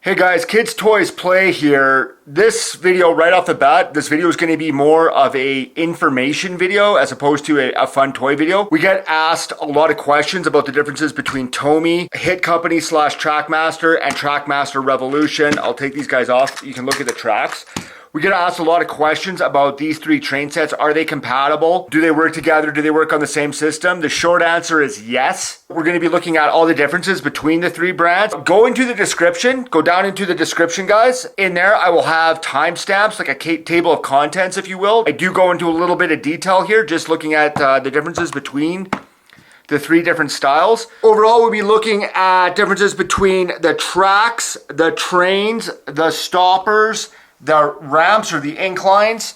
Hey guys, Kids Toys Play here. This video right off the bat, this video is going to be more of a information video as opposed to a fun toy video. We get asked a lot of questions about the differences between TOMY, Hit Company / TrackMaster, and TrackMaster Revolution. I'll take these guys off. You can look at the tracks. We get asked a lot of questions about these three train sets. Are they compatible? Do they work together? Do they work on the same system? The short answer is yes. We're going to be looking at all the differences between the three brands. Go into the description. Go down into the description, guys. In there, I will have timestamps, like a table of contents, if you will. I do go into a little bit of detail here, just looking at the differences between the three different styles. Overall, we'll be looking at differences between the tracks, the trains, the stoppers, the ramps or the inclines,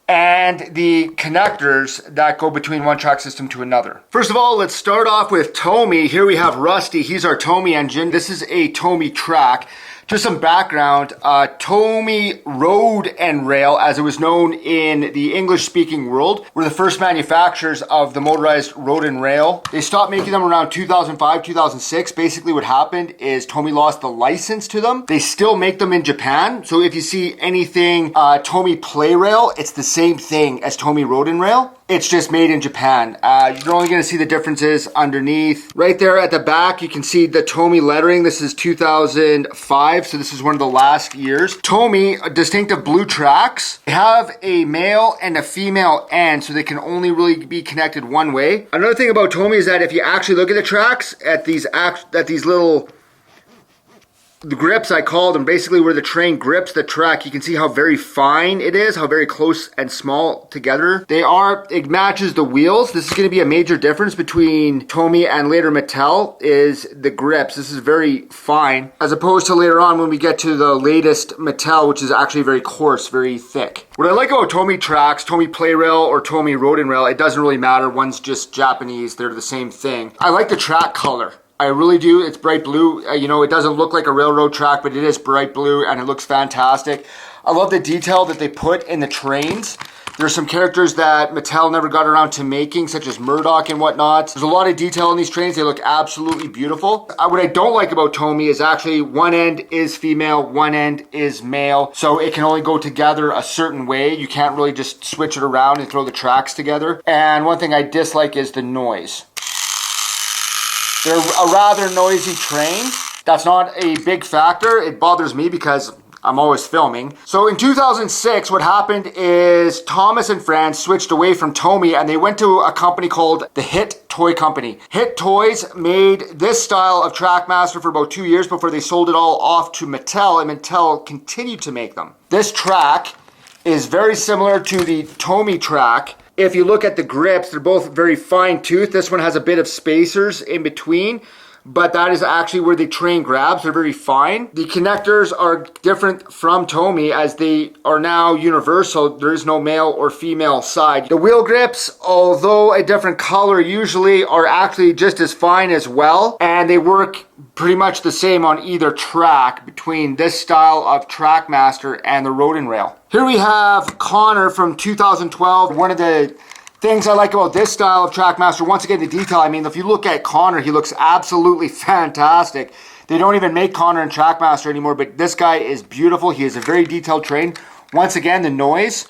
and the connectors that go between one track system to another. First of all, let's start off with TOMY. Here we have Rusty. He's our TOMY engine. This is a TOMY track. Just some background, TOMY Road and Rail, as it was known in the English-speaking world, were the first manufacturers of the motorized road and rail. They stopped making them around 2005, 2006. Basically what happened is TOMY lost the license to them. They still make them in Japan. So if you see anything TOMY Plarail, it's the same thing as TOMY Road and Rail. It's just made in Japan. You're only going to see the differences underneath. Right there at the back, you can see the TOMY lettering. This is 2005, so this is one of the last years. TOMY, distinctive blue tracks. They have a male and a female end, so they can only really be connected one way. Another thing about TOMY is that if you actually look at the tracks, at these little the grips, I call them, basically where the train grips the track, you can see how very fine it is, how very close and small together they are. It matches the wheels. This is going to be a major difference between TOMY and later Mattel is the grips. This is very fine, as opposed to later on when we get to the latest Mattel, which is actually very coarse, very thick. What I like about TOMY tracks, TOMY Plarail or TOMY Road and Rail, it doesn't really matter. One's just Japanese. They're the same thing. I like the track color. I really do. It's bright blue. You know, it doesn't look like a railroad track, but it is bright blue and it looks fantastic. I love the detail that they put in the trains. There's some characters that Mattel never got around to making, such as Murdoch and whatnot. There's a lot of detail in these trains. They look absolutely beautiful. What I don't like about TOMY is actually one end is female, one end is male. So it can only go together a certain way. You can't really just switch it around and throw the tracks together. And one thing I dislike is the noise. They're a rather noisy train. That's not a big factor. It bothers me because I'm always filming. So in 2006, what happened is Thomas and friends switched away from TOMY and they went to a company called the Hit Toy Company. Hit Toys made this style of TrackMaster for about 2 years before they sold it all off to Mattel, and Mattel continued to make them. This track is very similar to the TOMY track. If you look at the grips, they're both very fine tooth. This one has a bit of spacers in between, but that is actually where the train grabs. They're very fine. The connectors are different from TOMY as they are now universal. There is no male or female side. The wheel grips, although a different color, usually are actually just as fine as well, and they work pretty much the same on either track between this style of TrackMaster and the Road and Rail. Here we have Connor from 2012. One of the things I like about this style of TrackMaster, once again, the detail. I mean, if you look at Connor, he looks absolutely fantastic. They don't even make Connor and TrackMaster anymore, but this guy is beautiful. He has a very detailed train. Once again, the noise.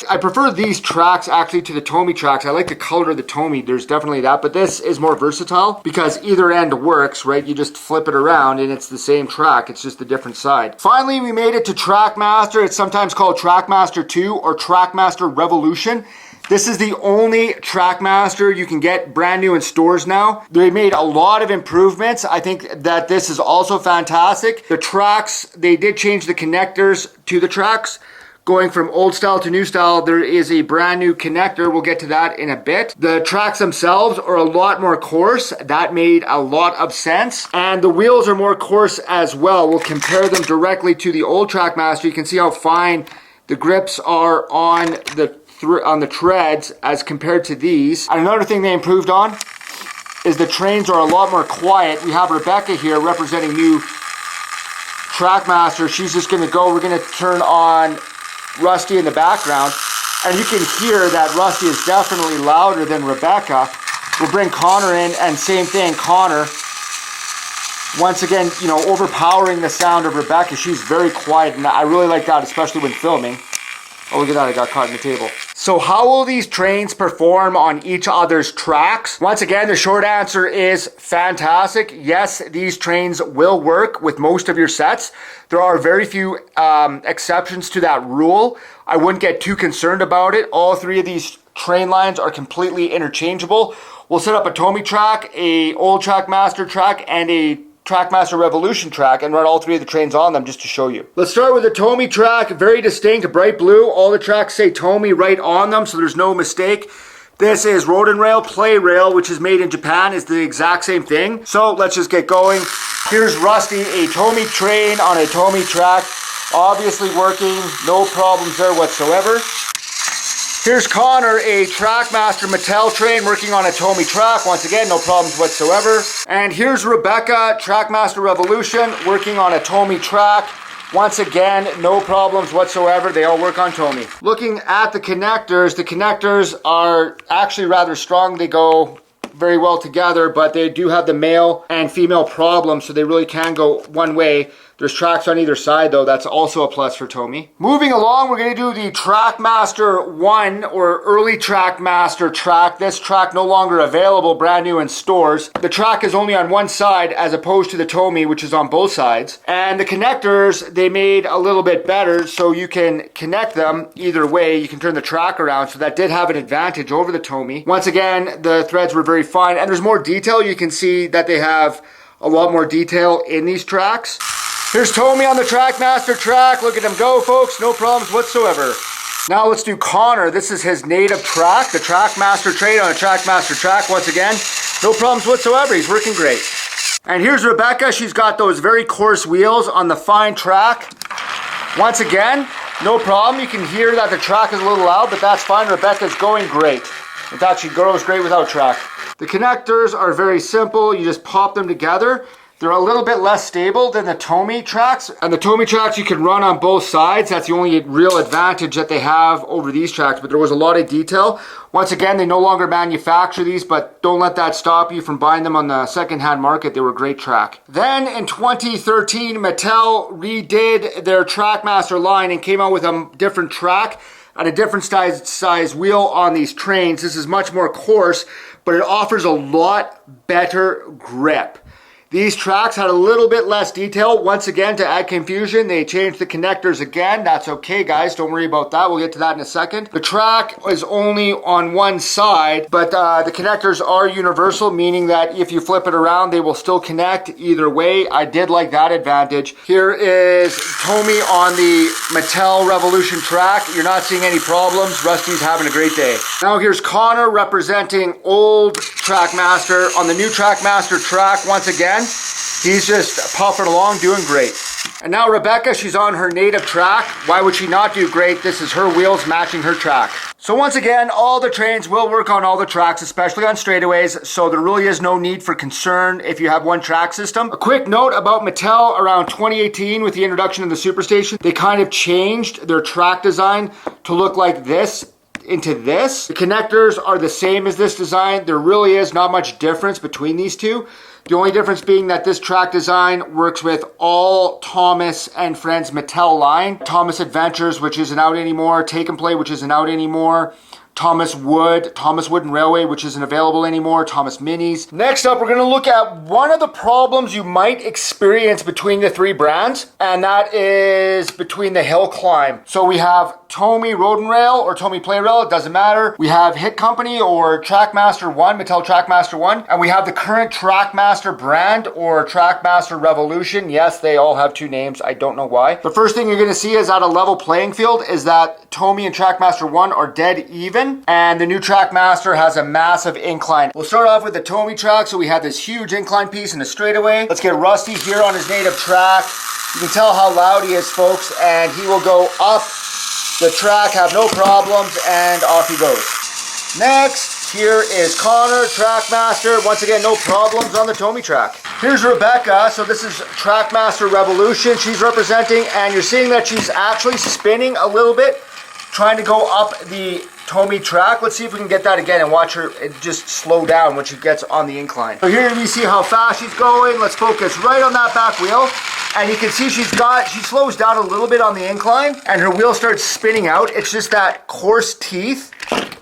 I prefer these tracks actually to the TOMY tracks. I like the color of the TOMY. There's definitely that, but this is more versatile because either end works, right? You just flip it around and it's the same track. It's just a different side. Finally, we made it to TrackMaster. It's sometimes called TrackMaster 2 or TrackMaster Revolution. This is the only TrackMaster you can get brand new in stores now. They made a lot of improvements. I think that this is also fantastic. The tracks, they did change the connectors to the tracks. Going from old style to new style, there is a brand new connector. We'll get to that in a bit. The tracks themselves are a lot more coarse. That made a lot of sense. And the wheels are more coarse as well. We'll compare them directly to the old TrackMaster. You can see how fine the grips are on the treads as compared to these. And another thing they improved on is the trains are a lot more quiet. We have Rebecca here representing new TrackMaster. She's just going to go. We're going to turn on Rusty in the background, and you can hear that Rusty is definitely louder than Rebecca. We'll bring Connor in, and same thing, Connor Once again, you know, overpowering the sound of Rebecca. She's very quiet, and I really like that, especially when filming. Oh, look at that, I got caught in the table. So how will these trains perform on each other's tracks? Once again, the short answer is fantastic. Yes, these trains will work with most of your sets. There are very few exceptions to that rule. I wouldn't get too concerned about it. All three of these train lines are completely interchangeable. We'll set up a TOMY track, a old TrackMaster track, and a TrackMaster-Revolution track and run all three of the trains on them just to show you. Let's start with the TOMY track, very distinct, bright blue. All the tracks say TOMY right on them, so there's no mistake. This is Road and Rail. Plarail, which is made in Japan, is the exact same thing. So let's just get going. Here's Rusty, a TOMY train on a TOMY track. Obviously working, no problems there whatsoever. Here's Connor, a TrackMaster Mattel train working on a TOMY track. Once again, no problems whatsoever. And here's Rebecca, TrackMaster Revolution, working on a TOMY track. Once again, no problems whatsoever. They all work on TOMY. Looking at the connectors are actually rather strong. They go very well together, but they do have the male and female problem, so they really can go one way. There's tracks on either side though, that's also a plus for TOMY. Moving along, we're gonna do the TrackMaster 1 or early TrackMaster track. This track no longer available, brand new in stores. The track is only on one side as opposed to the TOMY, which is on both sides. And the connectors, they made a little bit better, so you can connect them either way. You can turn the track around, so that did have an advantage over the TOMY. Once again, the threads were very fine, and there's more detail. You can see that they have a lot more detail in these tracks. Here's TOMY on the TrackMaster track. Look at him go, folks. No problems whatsoever. Now let's do Connor. This is his native track, the TrackMaster train on a TrackMaster track. Once again, no problems whatsoever. He's working great. And here's Rebecca. She's got those very coarse wheels on the fine track. Once again, no problem. You can hear that the track is a little loud, but that's fine. Rebecca's going great. In fact, she goes great without track. The connectors are very simple. You just pop them together. They're a little bit less stable than the TOMY tracks. And the TOMY tracks you can run on both sides. That's the only real advantage that they have over these tracks. But there was a lot of detail. Once again, they no longer manufacture these, but don't let that stop you from buying them on the secondhand market. They were a great track. Then in 2013, Mattel redid their TrackMaster line and came out with a different track and a different size wheel on these trains. This is much more coarse, but it offers a lot better grip. These tracks had a little bit less detail. Once again, to add confusion, they changed the connectors again. That's okay, guys. Don't worry about that. We'll get to that in a second. The track is only on one side, but the connectors are universal, meaning that if you flip it around, they will still connect either way. I did like that advantage. Here is TOMY on the Mattel Revolution track. You're not seeing any problems. Rusty's having a great day. Now here's Connor representing old TrackMaster on the new TrackMaster track. Once again, he's just puffing along, doing great. And now Rebecca, she's on her native track. Why would she not do great? This is her wheels matching her track. So once again, all the trains will work on all the tracks, especially on straightaways, so there really is no need for concern if you have one track system. A quick note about Mattel, around 2018 with the introduction of the SuperStation, they kind of changed their track design to look like this into this. The connectors are the same as this design. There really is not much difference between these two. The only difference being that this track design works with all Thomas and Friends Mattel line. Thomas Adventures, which isn't out anymore. Take and Play, which isn't out anymore. Thomas Wood and Railway, which isn't available anymore. Thomas Minis. Next up, we're going to look at one of the problems you might experience between the three brands, and that is between the hill climb. So we have TOMY Road and Rail or TOMY Plarail, it doesn't matter. We have Hit Company or TrackMaster 1, Mattel TrackMaster 1, and we have the current TrackMaster brand or TrackMaster Revolution. Yes, they all have two names. I don't know why. The first thing you're going to see is at a level playing field is that TOMY and TrackMaster 1 are dead even, and the new TrackMaster has a massive incline. We'll start off with the TOMY track. So we have this huge incline piece in a straightaway. Let's get Rusty here on his native track. You can tell how loud he is, folks, and he will go up the track, have no problems, and off he goes. Next, here is Connor, TrackMaster. Once again, no problems on the TOMY track. Here's Rebecca. So this is TrackMaster Revolution. She's representing, and you're seeing that she's actually spinning a little bit, trying to go up the TOMY track. Let's see if we can get that again and watch her just slow down when she gets on the incline. So here we see how fast she's going. Let's focus right on that back wheel. And you can see she slows down a little bit on the incline and her wheel starts spinning out. It's just that coarse teeth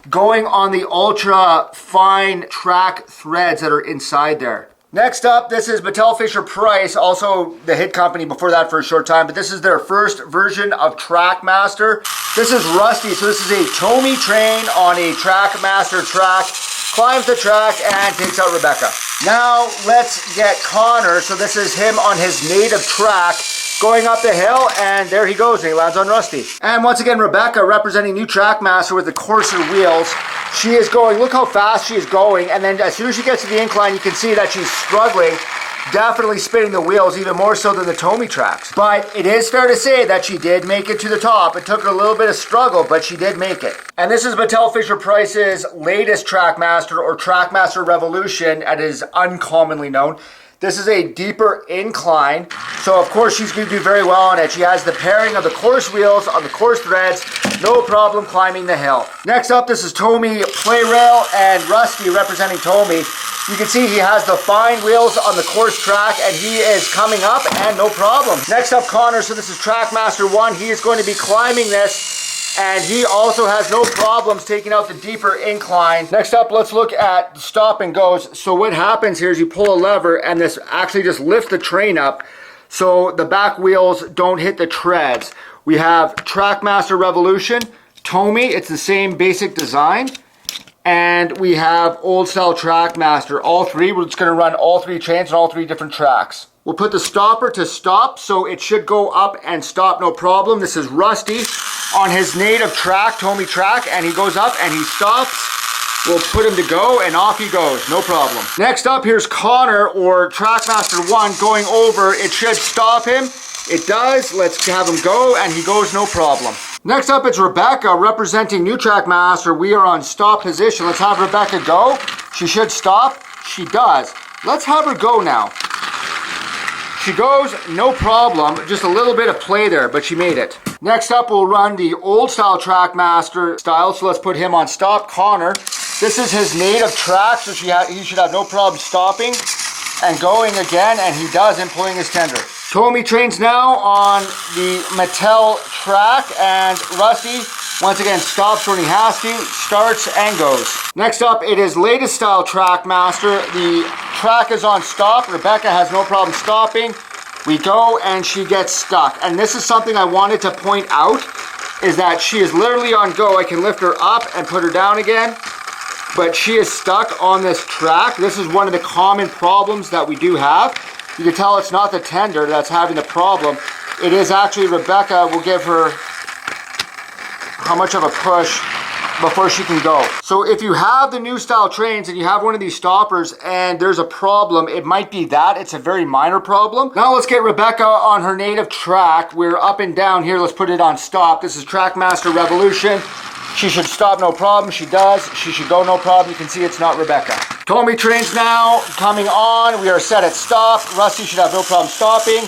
going on the ultra fine track threads that are inside there. Next up, this is Mattel Fisher-Price, also the hit company before that for a short time, but this is their first version of TrackMaster. This is Rusty, so this is a TOMY train on a TrackMaster track, climbs the track and takes out Rebecca. Now let's get Connor, so this is him on his native track, going up the hill, and there he goes, and he lands on Rusty. And once again, Rebecca, representing new TrackMaster with the coarser wheels. She is going, look how fast she is going, and then as soon as she gets to the incline, you can see that she's struggling, definitely spinning the wheels, even more so than the TOMY tracks. But it is fair to say that she did make it to the top. It took her a little bit of struggle, but she did make it. And this is Mattel Fisher-Price's latest TrackMaster, or TrackMaster-Revolution, as it is uncommonly known. This is a deeper incline, so of course she's going to do very well on it. She has the pairing of the coarse wheels on the coarse threads, no problem climbing the hill. Next up, this is TOMY Plarail and Rusty representing TOMY. You can see he has the fine wheels on the coarse track and he is coming up and no problem. Next up, Connor, so this is TrackMaster 1. He is going to be climbing this. And he also has no problems taking out the deeper incline. Next up, let's look at stop and goes. So what happens here is you pull a lever and this actually just lifts the train up so the back wheels don't hit the treads. We have TrackMaster Revolution, TOMY, it's the same basic design. And we have old style TrackMaster, all three. We're just gonna run all three trains on all three different tracks. We'll put the stopper to stop, so it should go up and stop no problem. This is Rusty on his native track, TOMY track, and he goes up and he stops. We'll put him to go and off he goes, no problem. Next up, here's Connor, or TrackMaster 1, going over. It should stop him. It does. Let's have him go and he goes no problem. Next up, it's Rebecca representing new TrackMaster. We are on stop position. Let's have Rebecca go. She should stop. She does. Let's have her go now. She goes, no problem, just a little bit of play there, but she made it. Next up, we'll run the old style TrackMaster style, so let's put him on stop. Connor, this is his native track, so he should have no problem stopping and going again, and he does, employing his tender. TOMY trains now on the Mattel track, and Rusty, once again, stops when he has to, starts and goes. Next up, it is latest style TrackMaster. The track is on stop. Rebecca has no problem stopping. We go and she gets stuck. And this is something I wanted to point out, is that she is literally on go. I can lift her up and put her down again, but she is stuck on this track. This is one of the common problems that we do have. You can tell it's not the tender that's having the problem. It is actually Rebecca. Will give her how much of a push before she can go. So if you have the new style trains and you have one of these stoppers and there's a problem, it might be that. It's a very minor problem. Now let's get Rebecca on her native track. We're up and down here. Let's put it on stop. This is TrackMaster Revolution. She should stop no problem. She does. She should go no problem. You can see it's not Rebecca. TOMY trains now coming on. We are set at stop. Rusty should have no problem stopping.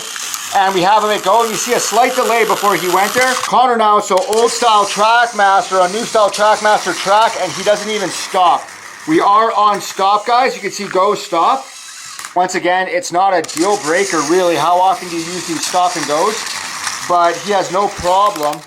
And we have him at go, and you see a slight delay before he went there. Connor now, so old style TrackMaster, a new style TrackMaster track, and he doesn't even stop. We are on stop, guys. You can see go, stop. Once again, it's not a deal breaker, really. How often do you use these stop and goes? But he has no problem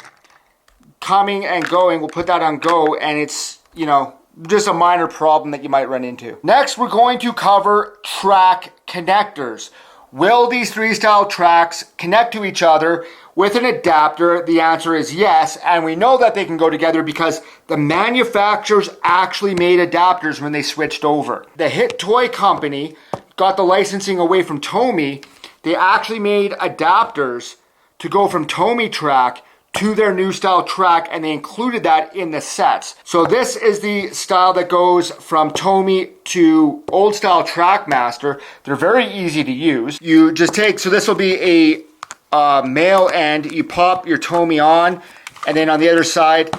coming and going. We'll put that on go, and it's, you know, just a minor problem that you might run into. Next, we're going to cover track connectors. Will these three style tracks connect to each other with an adapter? The answer is yes, and we know that they can go together because the manufacturers actually made adapters when they switched over. The Hit Toy Company got the licensing away from TOMY. They actually made adapters to go from TOMY track to their new style track, and they included that in the sets. So this is the style that goes from TOMY to old style TrackMaster. They're very easy to use. You just take, so this will be a male end. You pop your TOMY on, and then on the other side,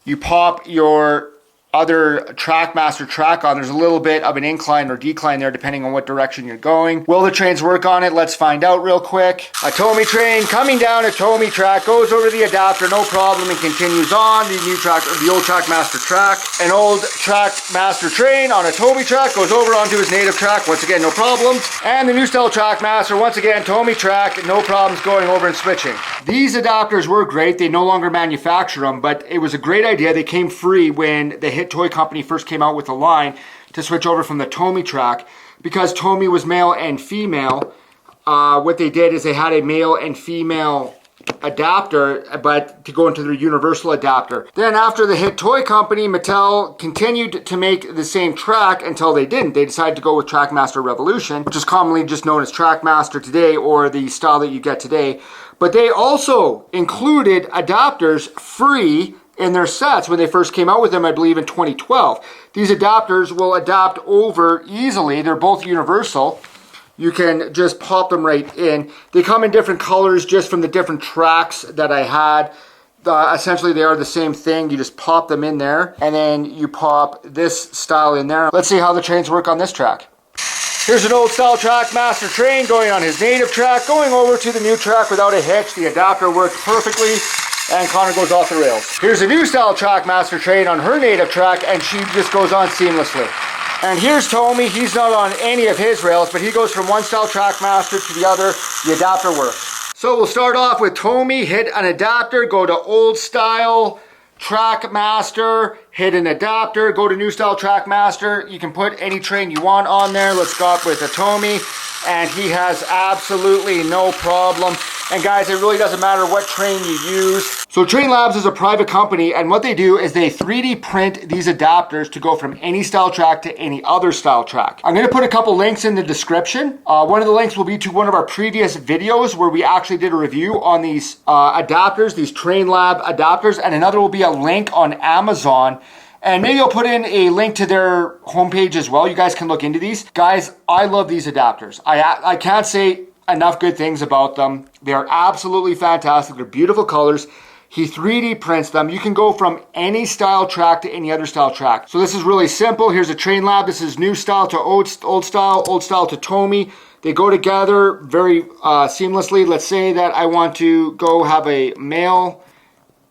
you pop your other TrackMaster track on. There's a little bit of an incline or decline there depending on what direction you're going. Will the trains work on it? Let's find out real quick. A TOMY train coming down a TOMY track, goes over the adapter, no problem, and continues on the new track, or the old TrackMaster track. An old TrackMaster train on a TOMY track goes over onto his native track, once again, no problems. And the new style TrackMaster, once again, TOMY track, no problems going over and switching. These adapters were great. They no longer manufacture them, but it was a great idea. They came free when the Hit Toy Company first came out with a line to switch over from the TOMY track. Because TOMY was male and female, what they did is they had a male and female adapter, but to go into their universal adapter. Then after the Hit Toy Company, Mattel continued to make the same track until they didn't. They decided to go with TrackMaster-Revolution, which is commonly just known as TrackMaster today, or the style that you get today. But they also included adapters free in their sets when they first came out with them, I believe in 2012. These adapters will adapt over easily. They're both universal. You can just pop them right in. They come in different colors just from the different tracks that I had. Essentially, they are the same thing. You just pop them in there, and then you pop this style in there. Let's see how the trains work on this track. Here's an old style TrackMaster train going on his native track, going over to the new track without a hitch. The adapter worked perfectly, and Connor goes off the rails. Here's a new style TrackMaster train on her native track, and she just goes on seamlessly. And here's TOMY. He's not on any of his rails, but he goes from one style TrackMaster to the other. The adapter works. So we'll start off with TOMY, hit an adapter, go to old style TrackMaster, hit an adapter, go to new style TrackMaster. You can put any train you want on there. Let's go up with a TOMY, and he has absolutely no problem. And guys, it really doesn't matter what train you use. So Train Labs is a private company, and what they do is they 3D print these adapters to go from any style track to any other style track. I'm gonna put a couple links in the description. One of the links will be to one of our previous videos where we actually did a review on these adapters, these Train Lab adapters, and another will be a link on Amazon. And maybe I'll put in a link to their homepage as well. You guys can look into these. Guys, I love these adapters. I can't say enough good things about them. They are absolutely fantastic. They're beautiful colors. He 3D prints them. You can go from any style track to any other style track. So this is really simple. Here's a Train Lab. This is new style to old style to TOMY. They go together very seamlessly. Let's say that I want to go have a male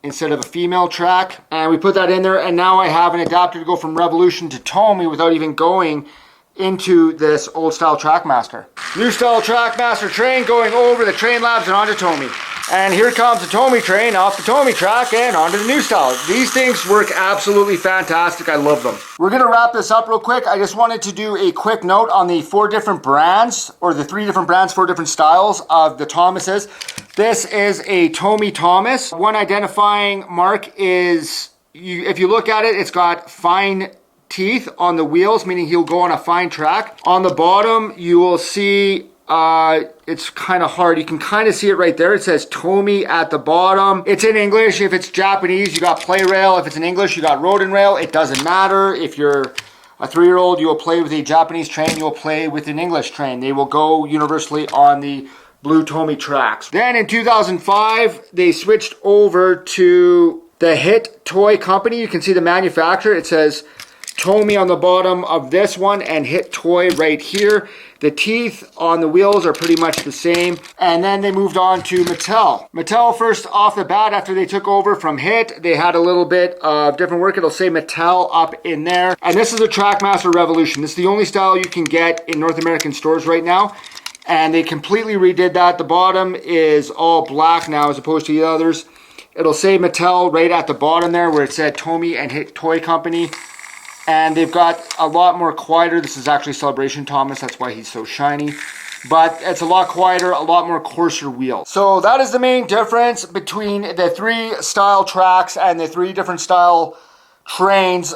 instead of a female track, and we put that in there, and now I have an adapter to go from Revolution to TOMY without even going into this old style TrackMaster. New style TrackMaster train going over the Train Labs and onto TOMY. And here comes the TOMY train off the TOMY track and onto the new style. These things work absolutely fantastic. I love them. We're gonna wrap this up real quick. I just wanted to do a quick note on the 4 different brands, or the 3 different brands, 4 different styles of the Thomases. This is a TOMY Thomas. One identifying mark is, if you look at it, it's got fine teeth on the wheels, meaning he'll go on a fine track. On the bottom, you will see, it's kind of hard. You can kind of see it right there. It says TOMY at the bottom. It's in English. If it's Japanese, you got Plarail. If it's in English, you got Road and Rail. It doesn't matter. If you're a 3-year-old, you will play with a Japanese train. You will play with an English train. They will go universally on the blue TOMY tracks. Then in 2005, they switched over to the Hit Toy Company. You can see the manufacturer. It says TOMY on the bottom of this one and Hit Toy right here. The teeth on the wheels are pretty much the same. And then they moved on to Mattel. Mattel, first off the bat, after they took over from Hit, they had a little bit of different work. It'll say Mattel up in there. And this is a TrackMaster Revolution. This is the only style you can get in North American stores right now. And they completely redid that. The bottom is all black now as opposed to the others. It'll say Mattel right at the bottom there where it said TOMY and Hit Toy Company. And they've got a lot more quieter. This is actually Celebration Thomas. That's why he's so shiny. But it's a lot quieter, a lot more coarser wheels. So that is the main difference between the 3 style tracks and the 3 different style trains.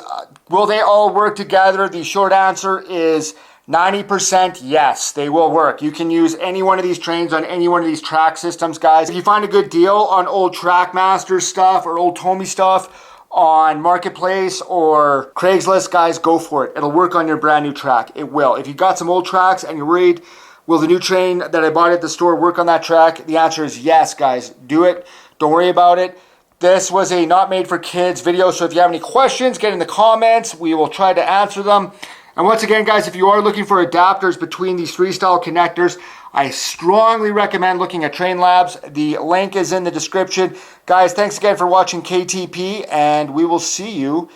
Will they all work together? The short answer is 90% yes, they will work. You can use any one of these trains on any one of these track systems, guys. If you find a good deal on old TrackMaster stuff or old TOMY stuff on Marketplace or Craigslist, guys, go for it. It'll work on your brand new track. It will. If you got some old tracks and you're worried, will the new train that I bought at the store work on that track? The answer is yes, guys. Do it. Don't worry about it. This was a not made for kids video, so if you have any questions, get in the comments. We will try to answer them. And once again, guys, if you are looking for adapters between these freestyle connectors, I strongly recommend looking at Train Labs. The link is in the description. Guys, thanks again for watching KTP, and we will see you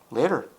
later.